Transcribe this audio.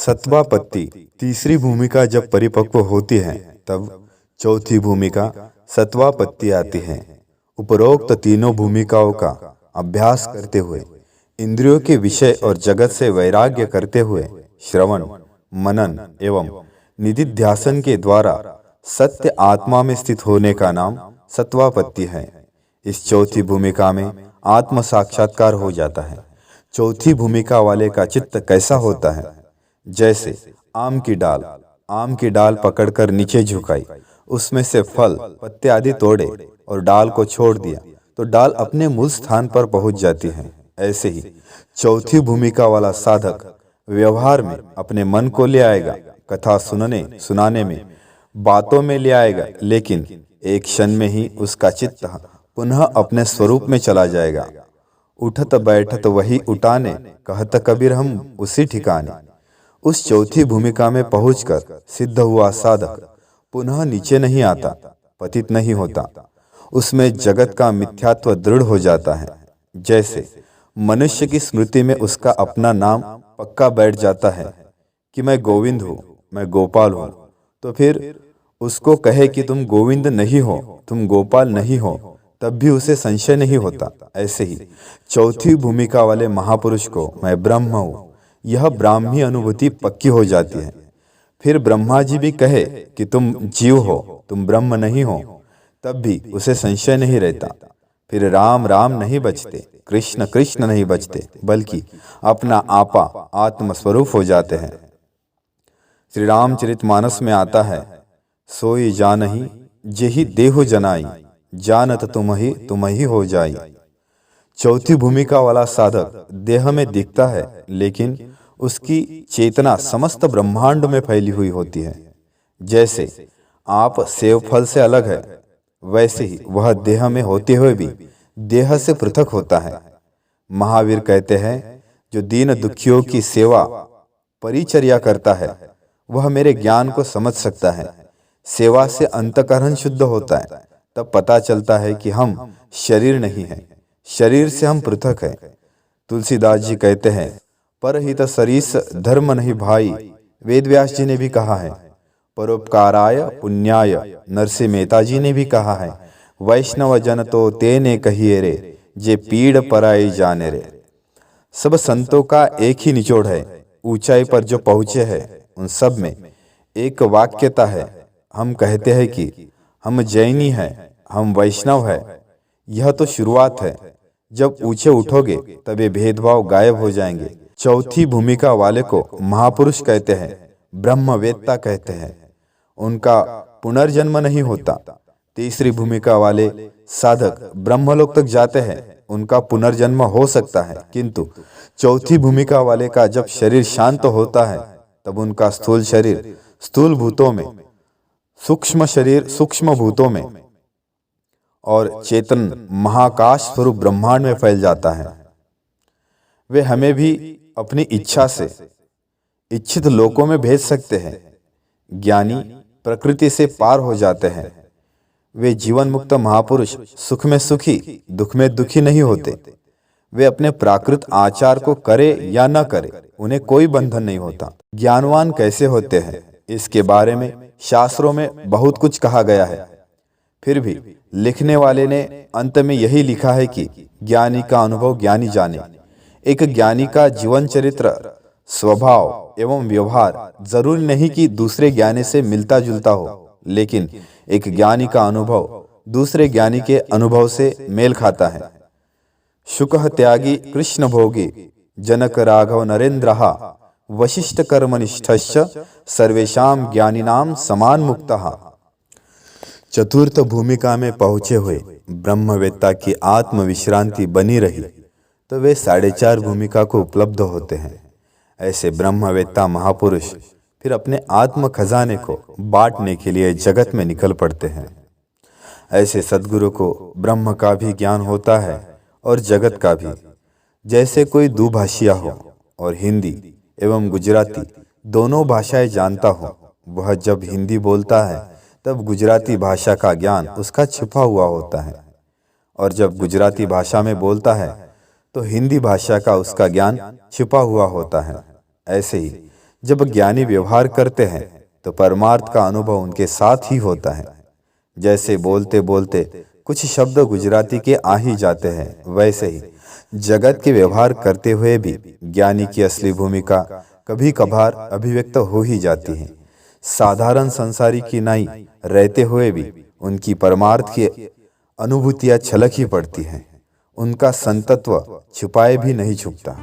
सत्वापत्ति तीसरी भूमिका जब परिपक्व होती है तब चौथी भूमिका सत्वापत्ति आती है। उपरोक्त तीनों भूमिकाओं का अभ्यास करते हुए इंद्रियों के विषय और जगत से वैराग्य करते हुए श्रवण, मनन एवं निधिध्यासन के द्वारा सत्य आत्मा में स्थित होने का नाम सत्वापत्ति है। इस चौथी भूमिका में आत्म साक्षात्कार हो जाता है। चौथी भूमिका वाले का चित्त कैसा होता है? जैसे आम की डाल पकड़कर नीचे झुकाई, उसमें से फल पत्ते आदि तोड़े और डाल को छोड़ दिया तो डाल अपने मूल स्थान पर पहुंच जाती है। ऐसे ही चौथी भूमिका वाला साधक व्यवहार में अपने मन को ले आएगा, कथा सुनने सुनाने में, बातों में ले आएगा, लेकिन एक क्षण में ही उसका चित्त पुनः अपने स्वरूप में चला जाएगा। उठत बैठत वही उठाने, कहत कबीर हम उसी ठिकाने। उस चौथी भूमिका में पहुंचकर सिद्ध हुआ साधक पुनः नीचे नहीं आता, पतित नहीं होता। उसमें जगत का मिथ्यात्व दृढ़ हो जाता है। जैसे मनुष्य की स्मृति में उसका अपना नाम पक्का बैठ जाता है कि मैं गोविंद हूँ, मैं गोपाल हूँ, तो फिर उसको कहे कि तुम गोविंद नहीं हो, तुम गोपाल नहीं हो, तब भी उसे संशय नहीं होता। ऐसे ही चौथी भूमिका वाले महापुरुष को मैं ब्रह्म हूँ, यह ब्राह्मी अनुभूति पक्की हो जाती है। फिर ब्रह्मा जी भी कहे कि तुम जीव हो, तुम ब्रह्म नहीं हो, तब भी उसे संशय नहीं रहता। फिर राम राम नहीं बचते, कृष्ण कृष्ण नहीं बचते, बल्कि अपना आपा आत्मस्वरूप हो जाते हैं। श्री रामचरितमानस में आता है, सोई जानहि जेहि देहु जनाई, जानत तुम ही हो जाई। चौथी भूमिका वाला साधक देह में दिखता है, लेकिन उसकी चेतना समस्त ब्रह्मांड में फैली हुई होती है। जैसे आप सेव फल से अलग है, वैसे ही वह देह में होते हुए भी देह से पृथक होता है। महावीर कहते हैं, जो दीन दुखियों की सेवा परिचर्या करता है वह मेरे ज्ञान को समझ सकता है। सेवा से अंतःकरण शुद्ध होता है, तब पता चलता है कि हम शरीर नहीं हैं, शरीर से हम पृथक हैं। तुलसीदास जी कहते हैं, परहित सरीस धर्म नहीं भाई। वेद व्यास जी ने भी कहा है, परोपकाराय पुण्याय। नरसिंह मेहता जी ने भी कहा है, वैष्णव जन तो तेने कहिए रे, जे पीड़ पराई जाने रे। सब संतों का एक ही निचोड़ है, ऊंचाई पर जो पहुंचे हैं उन सब में एक वाक्यता है। हम कहते हैं कि हम जैनी हैं, हम वैष्णव हैं, यह तो शुरुआत है। जब ऊंचे उठोगे तब ये भेदभाव गायब हो जाएंगे। चौथी भूमिका वाले को महापुरुष कहते हैं, ब्रह्मवेत्ता कहते हैं। उनका पुनर्जन्म नहीं होता। तीसरी भूमिका वाले साधक ब्रह्मलोक तक जाते हैं, उनका पुनर्जन्म हो सकता है, किंतु चौथी भूमिका वाले का जब शरीर शांत होता है तब उनका स्थूल शरीर स्थूल भूतों में, सूक्ष्म शरीर सूक्ष्म भूतों में और चेतन महाकाश स्वरूप ब्रह्मांड में फैल जाता है। वे हमें भी अपनी इच्छा से इच्छित लोकों में भेज सकते हैं। ज्ञानी प्रकृति से पार हो जाते हैं। वे जीवन मुक्त महापुरुष सुख में सुखी, दुख में दुखी नहीं होते। वे अपने प्राकृत आचार को करे या न करे, उन्हें कोई बंधन नहीं होता। ज्ञानवान कैसे होते हैं, इसके बारे में शास्त्रों में बहुत कुछ कहा गया है। फिर भी लिखने वाले ने अंत में यही लिखा है कि ज्ञानी का अनुभव ज्ञानी जाने। एक ज्ञानी का जीवन चरित्र, स्वभाव एवं व्यवहार जरूरी नहीं कि दूसरे ज्ञानी से मिलता जुलता हो, लेकिन एक ज्ञानी का अनुभव दूसरे ज्ञानी के अनुभव से मेल खाता है। शुकः त्यागी कृष्ण भोगी, जनक राघव नरेंद्रहा, वशिष्ठ कर्मनिष्ठश्च सर्वेषां ज्ञानिनां समान मुक्तः। चतुर्थ भूमिका में पहुंचे हुए ब्रह्मवेत्ता की आत्म विश्रांति बनी रही तो वे 4.5 भूमिका को उपलब्ध होते हैं। ऐसे ब्रह्मवेत्ता महापुरुष फिर अपने आत्म खजाने को बांटने के लिए जगत में निकल पड़ते हैं। ऐसे सद्गुरु को ब्रह्म का भी ज्ञान होता है और जगत का भी। जैसे कोई दुभाषिया हो और हिंदी एवं गुजराती दोनों भाषाएं जानता हो, वह जब हिंदी बोलता है तब गुजराती भाषा का ज्ञान उसका छिपा हुआ होता है, और जब गुजराती भाषा में बोलता है तो हिंदी भाषा का उसका ज्ञान छिपा हुआ होता है। ऐसे ही जब ज्ञानी व्यवहार करते हैं तो परमार्थ का अनुभव उनके साथ ही होता है। जैसे बोलते बोलते कुछ शब्द गुजराती के आ ही जाते हैं, वैसे ही जगत के व्यवहार करते हुए भी ज्ञानी की असली भूमिका कभी कभार अभिव्यक्त हो ही जाती है। साधारण संसारी की नाई रहते हुए भी उनकी परमार्थ की अनुभूतियां छलक ही पड़ती हैं। उनका संतत्व छुपाए भी नहीं छुपता।